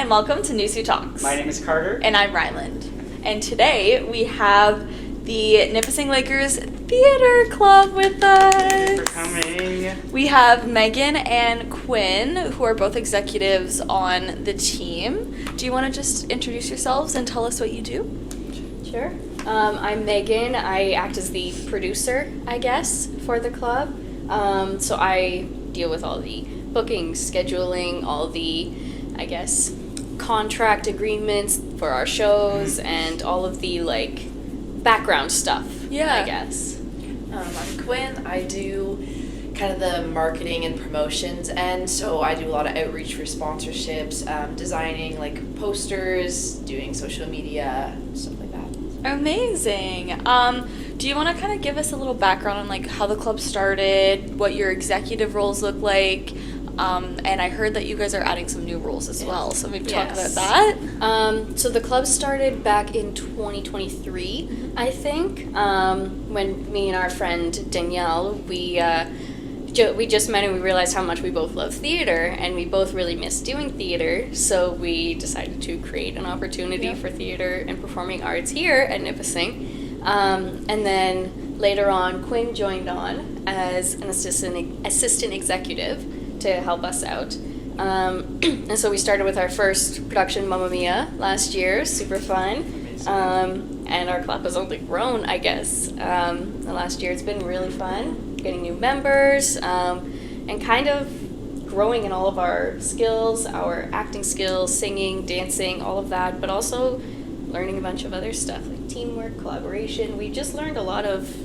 and welcome to NUSU Talks. My name is Carter. And I'm Ryland. And today we have the Nipissing Lakers Theater Club with us. Thank you for coming. We have Megan and Quinn, who are both executives on the team. Do you want to just introduce yourselves and tell us what you do? Sure. I'm Megan. I act as the producer, I guess, for the club. So I deal with all the bookings, scheduling, all the, I guess, contract agreements for our shows, and all of the, background stuff, I guess. I'm Quinn. I do kind of the marketing and promotions end, so I do a lot of outreach for sponsorships, designing posters, doing social media, stuff like that. Amazing. Do you want to kind of give us a little background on how the club started, what your executive roles look like? And I heard that you guys are adding some new roles as well, so maybe talk about that. So the club started back in 2023, I think, when me and our friend Danielle, we just met and we realized how much we both love theater, and we both really miss doing theater, so we decided to create an opportunity for theater and performing arts here at Nipissing. And then later on, Quinn joined on as an assistant executive to help us out. And so we started with our first production, Mamma Mia, last year. Super fun. And our club has only grown, I guess. The last year it's been really fun, getting new members, and kind of growing in all of our skills, our acting skills, singing, dancing, all of that, but also learning a bunch of other stuff, like teamwork, collaboration. We just learned a lot of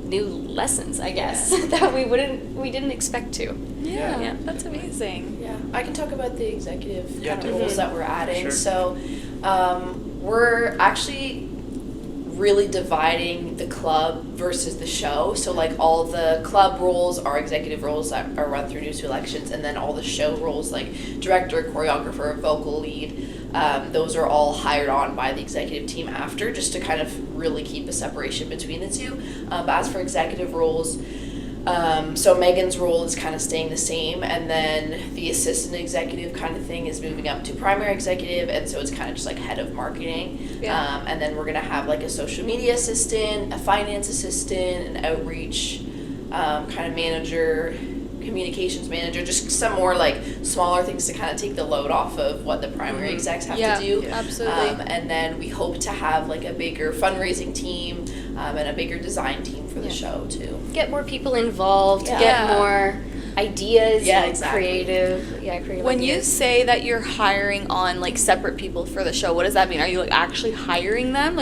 new lessons, I guess, that we didn't expect to. Yeah, that's amazing. Yeah, I can talk about the executive kind of roles that we're adding. Sure. So we're actually really dividing the club versus the show. So all the club roles are executive roles that are run through NUSU elections, and then all the show roles like director, choreographer, vocal lead, those are all hired on by the executive team after, just to kind of really keep a separation between the two. But as for executive roles, so Megan's role is kind of staying the same, and then the assistant executive kind of thing is moving up to primary executive, and so it's kind of just head of marketing. And then we're going to have a social media assistant, a finance assistant, an outreach kind of manager, communications manager, just some more smaller things to kind of take the load off of what the primary execs have to do. Yeah, absolutely. And then we hope to have a bigger fundraising team and a bigger design team for the show too. Get more people involved, get more ideas, creative When ideas. you say that you're hiring on separate people for the show, what does that mean? Are you actually hiring them?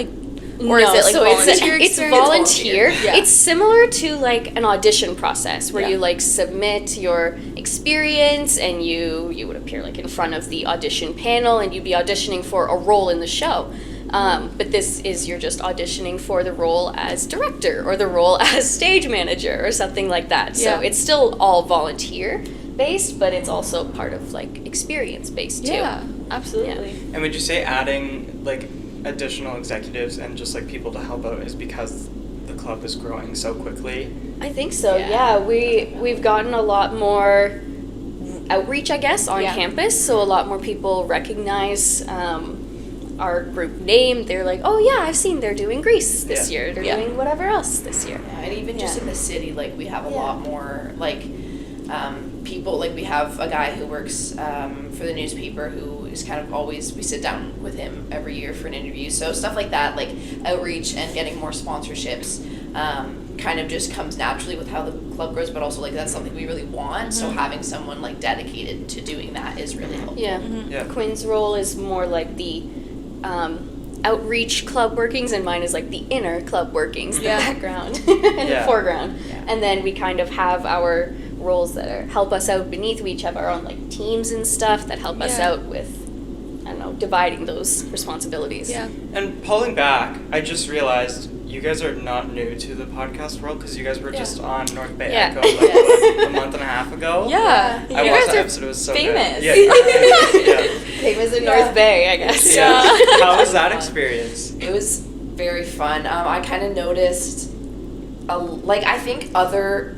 Or no, is it so volunteer it's experience? volunteer. Yeah. It's similar to an audition process where you submit your experience, and you would appear in front of the audition panel, and you'd be auditioning for a role in the show. But this is you're just auditioning for the role as director or the role as stage manager or something like that. So it's still all volunteer based, but it's also part of experience based too. Yeah, absolutely. Yeah. And would you say adding additional executives and just people to help out is because the club is growing so quickly? I think so. Yeah, we've gotten a lot more outreach, I guess, on campus. So a lot more people recognize our group name. They're like, oh yeah, I've seen they're doing Grease this year. They're doing whatever else this year. Yeah, and even just in the city, we have a lot more people. We have a guy who works for the newspaper who is kind of always, we sit down with him every year for an interview. So stuff like that, outreach and getting more sponsorships, kind of just comes naturally with how the club grows, but also that's something we really want. So having someone dedicated to doing that is really helpful. Yeah. Quinn's role is more the outreach club workings, and mine is the inner club workings, the background and the foreground. And then we kind of have our roles that help us out beneath. We each have our own teams and stuff that help us out with, I don't know, dividing those responsibilities. Yeah. And pulling back, I just realized you guys are not new to the podcast world, because you guys were just on North Bay Echo a month and a half ago. Yeah. I watched that episode. It was so famous. Good. Yeah. Famous in North Bay, I guess. Yeah. How was that experience? It was very fun. I kind of noticed, I think other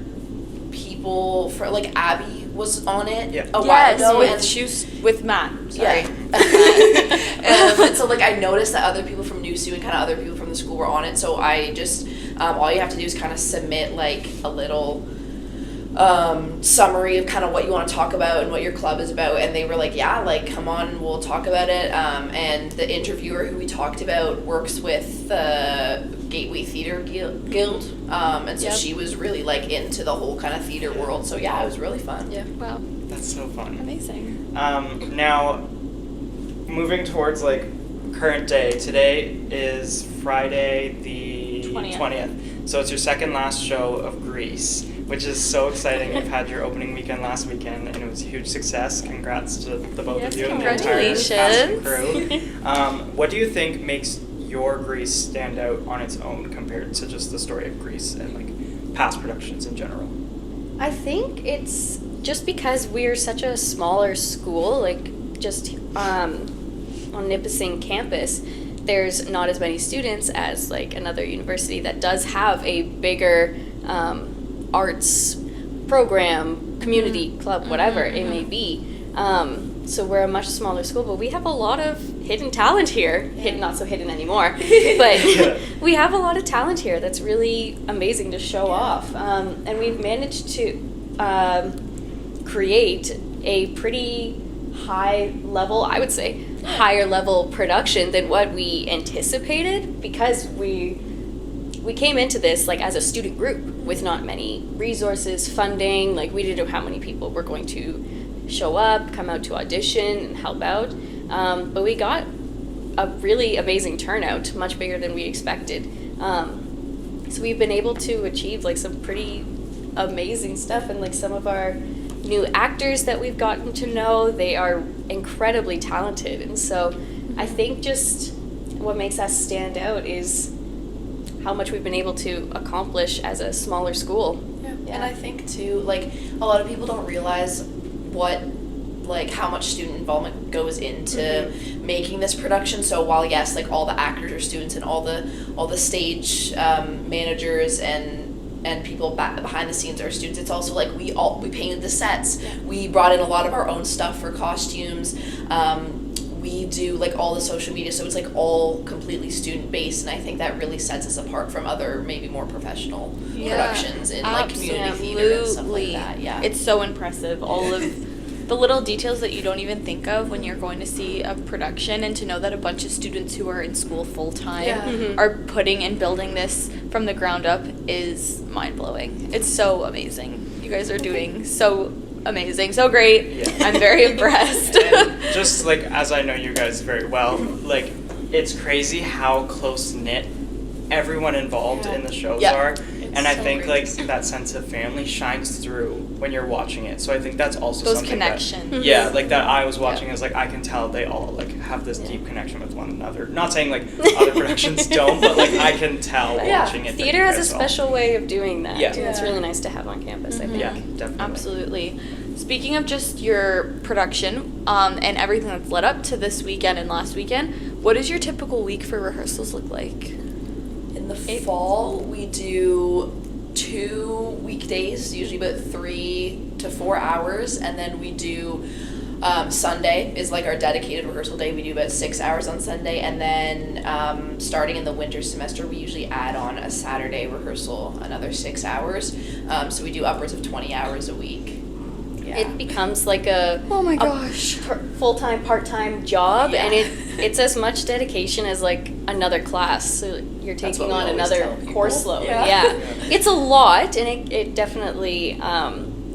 people, for Abby was on it a while ago. She was with Matt. Sorry. Yeah. And so like I noticed that other people from NUSU and kind of other people from the school were on it. So I just all you have to do is kind of submit like a little summary of kind of what you want to talk about and what your club is about, and they were like, yeah, like come on, we'll talk about it. And the interviewer who we talked about works with the Gateway Theater Guild, and so she was really like into the whole kind of theater world. So yeah, it was really fun. Yeah. Wow. That's so fun. Amazing. Now, moving towards like current day. Today is Friday the 20th. So it's your second last show of Grease, which is so exciting. You've had your opening weekend last weekend, and it was a huge success. Congrats to the both of you and the entire cast and crew. What do you think makes your Grease stand out on its own compared to just the story of Grease and like past productions in general? I think it's just because we're such a smaller school, like just on Nipissing campus, there's not as many students as like another university that does have a bigger arts program, community club, whatever it may be. So we're a much smaller school, but we have a lot of hidden talent here. Hidden, not so hidden anymore, but we have a lot of talent here that's really amazing to show off. And we've managed to create a pretty high level, I would say, higher level production than what we anticipated, because we came into this like as a student group with not many resources, funding, like we didn't know how many people were going to show up, come out to audition and help out, but we got a really amazing turnout, much bigger than we expected. So we've been able to achieve like some pretty amazing stuff, and like some of our new actors that we've gotten to know, they are incredibly talented, and so I think just what makes us stand out is how much we've been able to accomplish as a smaller school. Yeah. And I think too, like a lot of people don't realize how much student involvement goes into making this production. So while yes, like all the actors are students and all the stage managers and people behind the scenes are students, it's also like we painted the sets. We brought in a lot of our own stuff for costumes. We do like all the social media, so it's like all completely student based, and I think that really sets us apart from other maybe more professional productions in like community theater and stuff like that. Yeah, it's so impressive, all of the little details that you don't even think of when you're going to see a production, and to know that a bunch of students who are in school full time are putting and building this from the ground up is mind-blowing. It's so amazing. You guys are doing so amazing, so great. I'm very impressed. And just like, as I know you guys very well, like it's crazy how close-knit everyone involved in the shows are. And I think like that sense of family shines through when you're watching it. So I think that's also those something connections. That, like that I was watching is like I can tell they all like have this deep connection with one another. Not saying like other productions don't, but like I can tell watching it. Theater has a special way of doing that. Yeah. And it's really nice to have on campus, I think. Yeah, definitely. Absolutely. Speaking of just your production and everything that's led up to this weekend and last weekend, what does your typical week for rehearsals look like? In the fall, we do 2 weekdays, usually about 3 to 4 hours, and then we do Sunday is like our dedicated rehearsal day. We do about 6 hours on Sunday, and then starting in the winter semester, we usually add on a Saturday rehearsal, another 6 hours. So we do upwards of 20 hours a week. Yeah. It becomes like a full-time, part-time job, and it's as much dedication as like another class. So you're taking on another course load. Yeah. It's a lot, and it definitely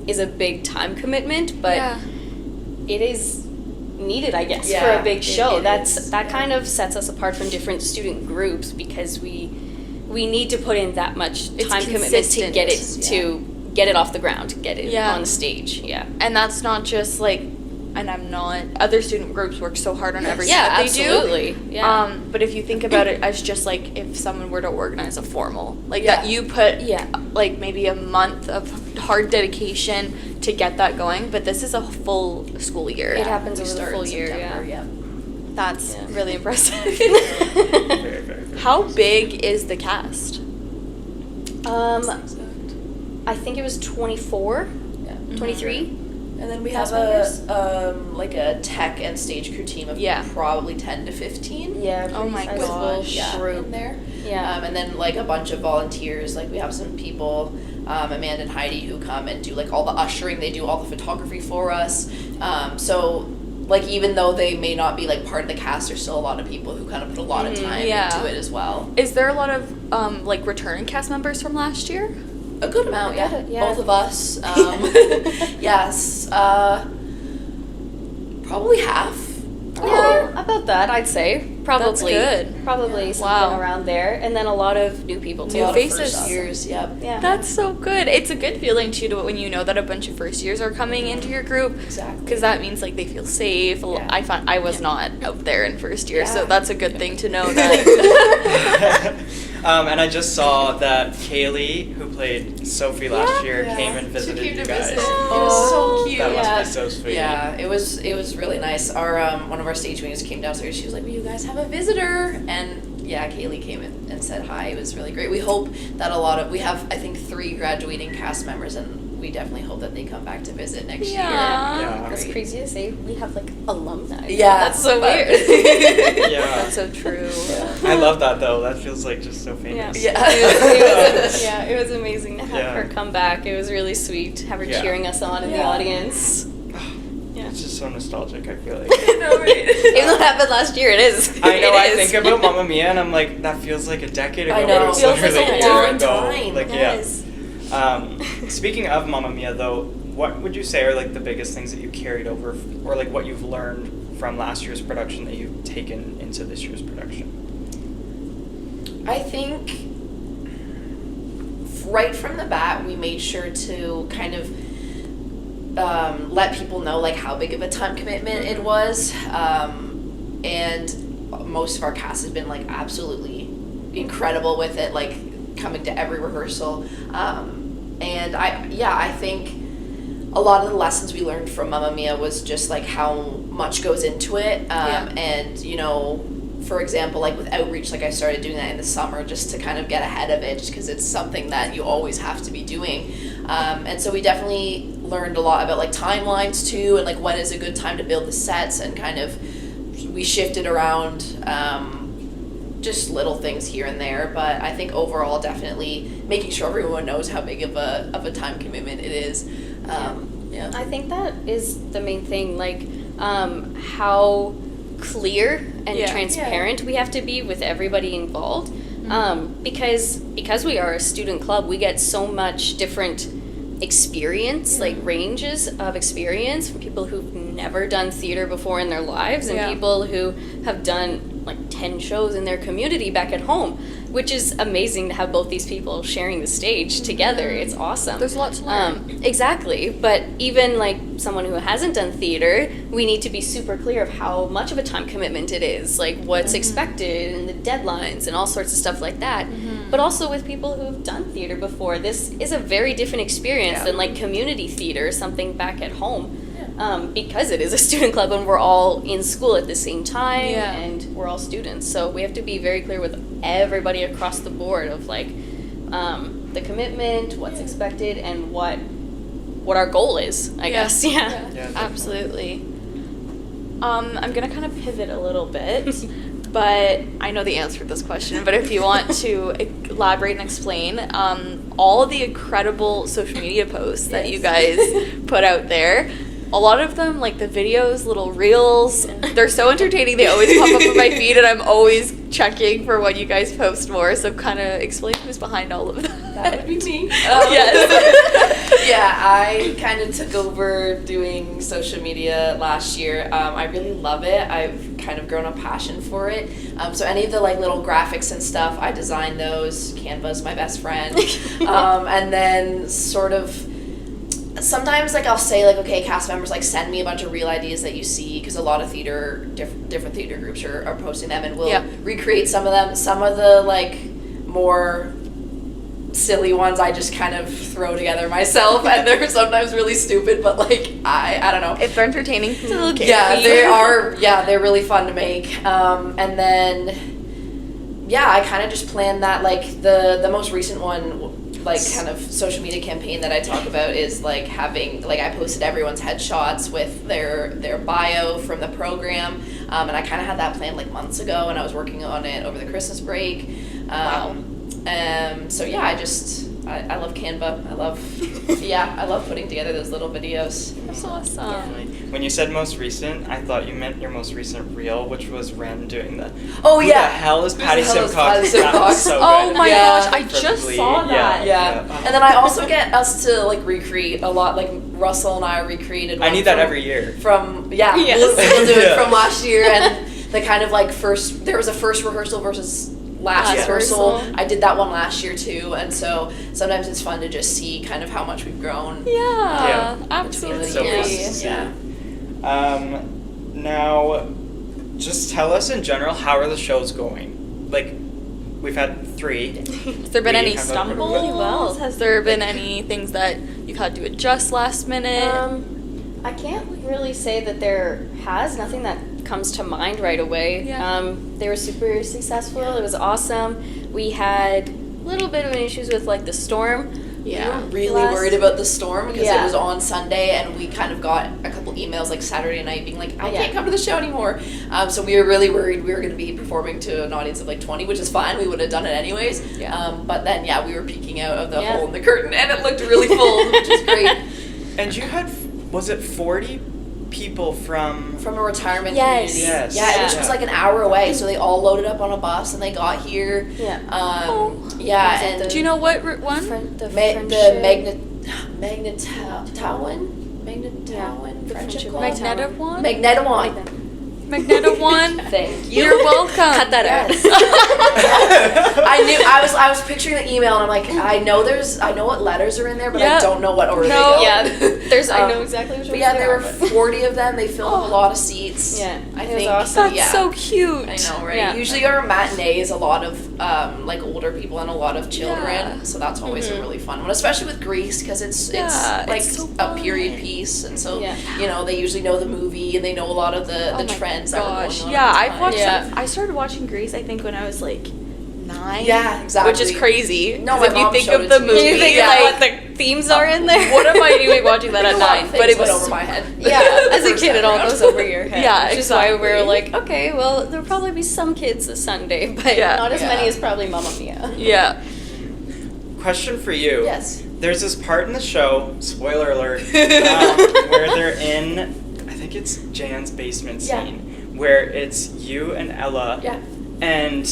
is a big time commitment, but it is needed, I guess, for a big show. That kind of sets us apart from different student groups, because we need to put in that much time commitment to get it to get it off the ground, get it on the stage. And that's not just like, and I'm not, other student groups work so hard on everything that they absolutely. do. But if you think about it as just like if someone were to organize a formal, like that you put like maybe a month of hard dedication to get that going, but this is a full school year. It happens over the full year, That's really impressive. Very, very How big is the cast? I think it was 24, 23. And then we cast have a tech and stage crew team of probably 10 to 15. Yeah. Oh my gosh. Group. In there. Yeah. And then like a bunch of volunteers. Like we have some people, Amanda and Heidi, who come and do like all the ushering. They do all the photography for us. So like even though they may not be like part of the cast, there's still a lot of people who kind of put a lot of time into it as well. Is there a lot of like returning cast members from last year? A good amount, yeah. Both of us. Yes. Probably half. Yeah, about that, I'd say. Probably. That's good. Probably something around there. And then a lot of new people too. New faces. First years, yep. Yeah. That's so good. It's a good feeling too when you know that a bunch of first years are coming into your group. Exactly. Because that means like they feel safe. Yeah. I was not out there in first year, so Yeah. that's a good thing to know that. And I just saw that Kaylee, who played Sophie last year, came and visited you guys. It was so cute. That must be so sweet. Yeah, it was really nice. Our one of our stage wingers came downstairs. She was like, "Will you guys have a visitor?" And yeah, Kaylee came in and said hi. It was really great. We hope that we have I think 3 graduating cast members, and we definitely hope that they come back to visit next year. Yeah. That's crazy to say. We have like alumni. Yeah, That's so weird. Yeah. That's so true. I love that though. That feels like just so famous. Yeah. It was amazing to have her come back. It was really sweet to have her cheering us on in the audience. It's just so nostalgic, I feel like. No, right. Even though it happened last year, it is. I know, I It is. think about Mamma Mia and I'm like, that feels like a decade ago. I but know. it was Feels literally like a a year long ago. time. Like, Yes. Speaking of Mamma Mia though, what would you say are like the biggest things that you carried over, or like what you've learned from last year's production that you've taken into this year's production? I think right from the bat, we made sure to kind of let people know like how big of a time commitment it was, and most of our cast has been like absolutely incredible with it, like coming to every rehearsal, and I think a lot of the lessons we learned from Mamma Mia was just like how much goes into it, and you know, for example, like with outreach, like I started doing that in the summer just to kind of get ahead of it, just because it's something that you always have to be doing, and so we definitely learned a lot about like timelines too, and like when is a good time to build the sets, and kind of we shifted around just little things here and there, but I think overall definitely making sure everyone knows how big of a time commitment it is. I think that is the main thing, like how clear and transparent we have to be with everybody involved, because we are a student club, we get so much different experience, like ranges of experience from people who've never done theater before in their lives, and people who have done like 10 shows in their community back at home, which is amazing to have both these people sharing the stage together. It's awesome. There's a lot to learn. Exactly, but even like someone who hasn't done theater, we need to be super clear of how much of a time commitment it is, like what's expected and the deadlines and all sorts of stuff like that. But also with people who've done theater before, this is a very different experience than like community theater, something back at home. Because it is a student club and we're all in school at the same time and we're all students. So we have to be very clear with everybody across the board of like the commitment, what's expected, and what our goal is, I guess. Yeah, absolutely. I'm gonna kind of pivot a little bit, but I know the answer to this question, but if you want to elaborate and explain, all of the incredible social media posts that you guys put out there, a lot of them, like the videos, little reels, they're so entertaining. They always pop up on my feed, and I'm always checking for what you guys post more. So kind of explain who's behind all of that. That would be me. Yes. Yeah, I kind of took over doing social media last year. I really love it. I've kind of grown a passion for it. So any of the like little graphics and stuff, I designed those. Canva's my best friend. And then sort of sometimes like I'll say like, okay, cast members, like send me a bunch of reel ideas that you see, because a lot of different theater groups are posting them, and we'll recreate some of them. Some of the like more silly ones I just kind of throw together myself, and they're sometimes really stupid, but like I don't know, If they're entertaining, it's a little they are. Yeah, they're really fun to make. And then yeah, I kind of just planned that. Like the most recent one, like kind of social media campaign that I talk about is like having, like I posted everyone's headshots with their bio from the program, and I kind of had that planned like months ago, and I was working on it over the Christmas break. So yeah, I love Canva. I love putting together those little videos. That's awesome. When you said most recent, I thought you meant your most recent reel, which was Ren doing the. Oh Who yeah. the hell is Patty Who the hell is Simcox? Patty That was Simcox? so Oh good. my Yeah. gosh, I just saw that. Yeah. And then I also get us to like recreate a lot. Like Russell and I recreated one. I need that every year. From Yes. we'll do it Yeah. from last year, and the kind of like there was a first rehearsal versus last rehearsal. I did that one last year too, and so sometimes it's fun to just see kind of how much we've grown. Yeah, between absolutely. the So years. fun to see. Yeah. Now, just tell us in general, how are the shows going? Like, we've had 3. Has there been We any have a- stumbles? Really well. Has there been any things that you've had to adjust last minute? I can't really say that there has nothing that comes to mind right away. Yeah. They were super successful. It was awesome. We had a little bit of issues with like the storm. We were really Last- worried about the storm because Yeah. it was on Sunday, and we kind of got a couple emails like Saturday night being like, I Yeah. can't come to the show anymore. So we were really worried we were going to be performing to an audience of like 20, which is fine. We would have done it anyways. Yeah. But then, we were peeking out of the Yeah. hole in the curtain, and it looked really full, which is great. And you had, was it 40 people from. From a retirement Yes. community. Yes. Yeah, which Yeah. was like an hour away, so they all loaded up on a bus and they got here. Yeah. Yeah, Was it and the- Do you know what one? The the friendship. Magnetawan The Friendship friendship Club? one. Magnetawan? Magnetawan. Magneto one? Thank you. You're welcome. Cut that out. Yes. I was picturing the email and I'm like, I know what letters are in there, but I Yep. don't know what order No. they go. Yeah, I know exactly which But ones yeah, they there are, were but- 40 of them. They filled up a lot of seats. Yeah, I it was think. awesome. That's yeah. so cute. I know, right? Yeah. Usually our matinee is a lot of like older people and a lot of children, Yeah. so that's always a really fun one, especially with Grease because it's Yeah, like it's so a period fun. piece, and so Yeah. they usually know the movie and they know a lot of the Oh my trends that were going gosh. on. Yeah, at the I've time. watched. Yeah. I started watching Grease. I think when I was like 9. Yeah, exactly. Which is crazy. No, 'cause my if you mom think showed of it the to me. movie, You think Yeah. of what the themes are in there? what am I doing watching that at A lot of 9? things But it went was over my head. Yeah, as a First kid, it all time goes around. over your head. Yeah, which is why we were exactly. like, okay, well, there'll probably be some kids this Sunday, but Yeah. not as Yeah. many as probably Mamma Mia. Yeah. Question for you. Yes. There's this part in the show, spoiler alert, where they're in, I think it's Jan's basement Yeah. scene, where it's you and Ella, Yeah. and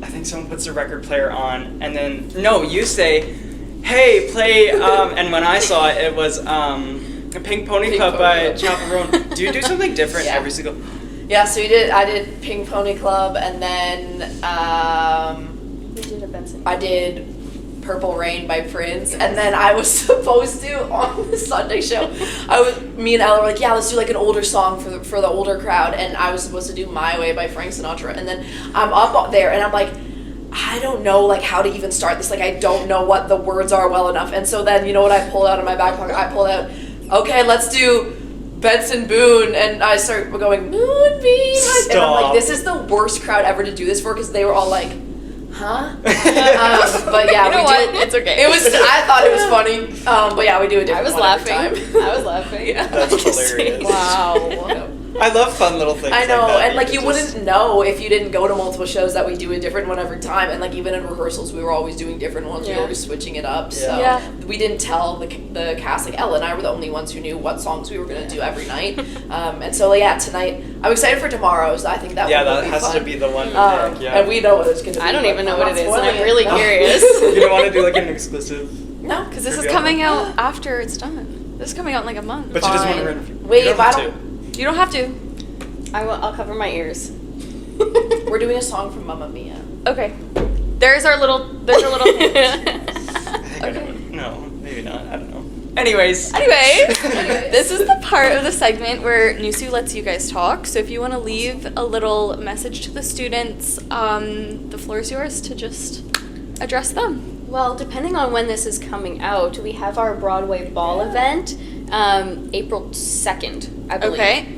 I think someone puts a record player on, and then, no, you say, hey, play, and when I saw it, it was Pink Pony Pink Club Pony by Club. Chaperone. Do you do something different Yeah. every single... Yeah, so I did Pink Pony Club, and then We did a Benson. I did Purple Rain by Prince, and then I was supposed to on the Sunday show. Me and Ella were like, yeah, let's do like an older song for the older crowd, and I was supposed to do My Way by Frank Sinatra, and then I'm up there and I'm like, I don't know like how to even start this. Like I don't know what the words are well enough, and so then you know what I pulled out of my back pocket? I pulled out, okay, let's do Benson Boone, and I start going Moonbeam, and I'm like, Stop. this is the worst crowd ever to do this for because they were all like, huh? But yeah, You know we what? do. It's okay. It was. I thought it was funny. But yeah, we do a I different was one every laughing. time. I was laughing. Yeah. That's hilarious. Wow. I love fun little things I know, like that. and like you just- wouldn't know if you didn't go to multiple shows that we do a different one every time, and like even in rehearsals we were always doing different ones. We Yeah. were always switching it up. So Yeah. we didn't tell the cast. Like Ella and I were the only ones who knew what songs we were gonna do every night. And so yeah, tonight I'm excited for tomorrow's. I think that Yeah, one will that be has fun. to be the one to pick, yeah. And we know what it's gonna be. I don't but even know I'm what not it is, and spoiling I'm really No. curious. You don't want to do like an exclusive... No, Because this is Reveal. coming out after it's done. This is coming out in like a month. But you just want to Fine. run... Wait, you if I have don't- to. You don't have to. I'll cover my ears. we're doing a song from Mamma Mia. Okay. There's our little hint. I think I know. No, maybe not. I don't know. Anyways. Anyway, this is the part of the segment where NUSU lets you guys talk. So if you want to leave a little message to the students, the floor is yours to just address them. Well, depending on when this is coming out, we have our Broadway Ball event, April 2nd, I believe. Okay.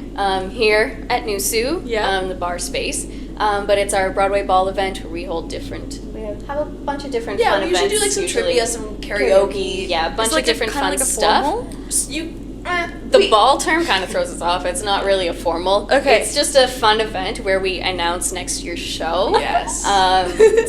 Here at NUSU, Yeah. the bar space. But it's our Broadway Ball event where we hold we have a bunch of different Yeah, fun we usually events. do like some trivia, some karaoke. Yeah, a bunch It's like of different kinda fun like a stuff. formal? The ball term kind of throws us off. It's not really a formal. Okay. It's just a fun event where we announce next year's show. Yes.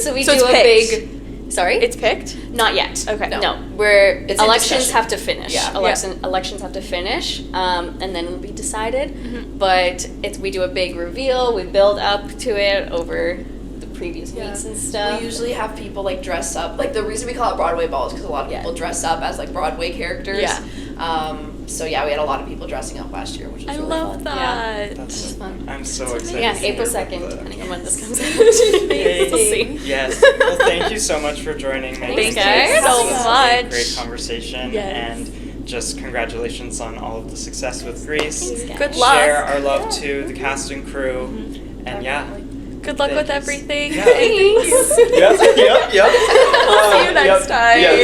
So we So do it's a picked. big. Sorry? It's picked? Not yet. Okay. No. We're It's in elections discussion. have to finish. Yeah. Elections have to finish, and then it'll be decided. Mm-hmm. But we do a big reveal. We build up to it over the previous weeks and stuff. We usually have people like dress up. Like the reason we call it Broadway Ball is because a lot of people dress up as like Broadway characters. Yeah. So yeah, we had a lot of people dressing up last year, which was I really love fun. that. That's fun. I'm so excited. Yeah, to see April your 2nd, book. depending on when this comes out. Yay. We'll see. Yes. Well, thank you so much for joining me. Thanks, guys, This so was a much. Great conversation. Yes. And just congratulations on all of the success with Grease. Thanks, guys. Good luck. Share our love to the cast and crew. And yeah. Good luck Thank with you. everything. Yeah. Thank you. Thanks. Yep. We'll see you next time. Yes.